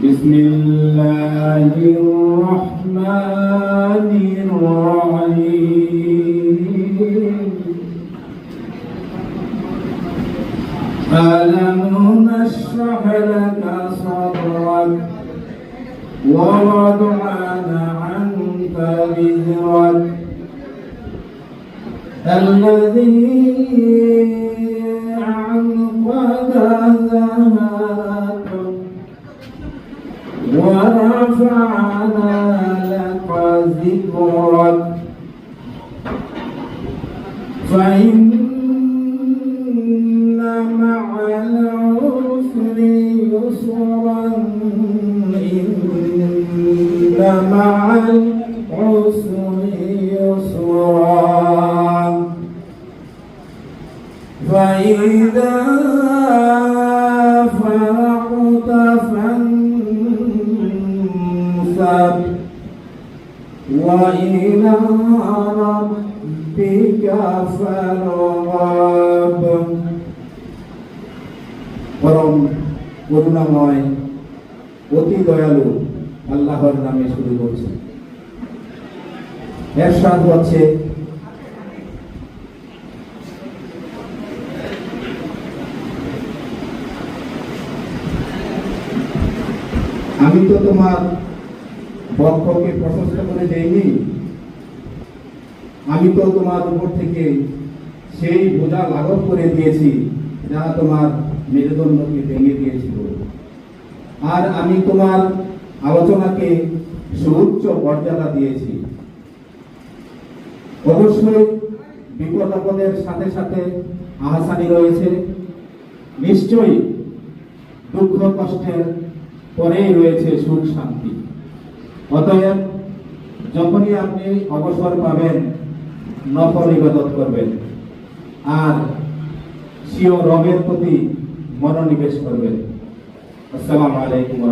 بسم الله الرحمن الرحيم ألم نشرح لك صدرك ووضعنا عنك وزرك الذي أنقض ظهرك ورفعنا لك ذكرك فإن مع العسر يسرا إن مع العسر يسرا فإذا فرغت فانصب وإلى ربك فارغب। পরম করুণাময় অতি দয়ালু আল্লাহর নামে শুরু করছে। এরশাদ হচ্ছে, আমি তো তোমার বক্ষকে প্রশস্ত করে দেইনি, আমি তো তোমার উপর থেকে সেই বোঝা লাঘব করে দিয়েছি যা তোমার মেরুদণ্ডকে ভেঙে দিয়েছিল। আর আমি তোমার আলোচনাকে সুউচ্চ মর্যাদা দিয়েছি। অবশ্যই বিপদ আপদের সাথে সাথে আহাসানি রয়েছে, নিশ্চয়ই দুঃখ কষ্টের পরেই রয়েছে সুখ শান্তি। অতএব যখনই আপনি অবসর পাবেন নফল ইবাদত করবেন আর স্বীয় রবের প্রতি মনোনিবেশ করবেন। আসসালামু আলাইকুম।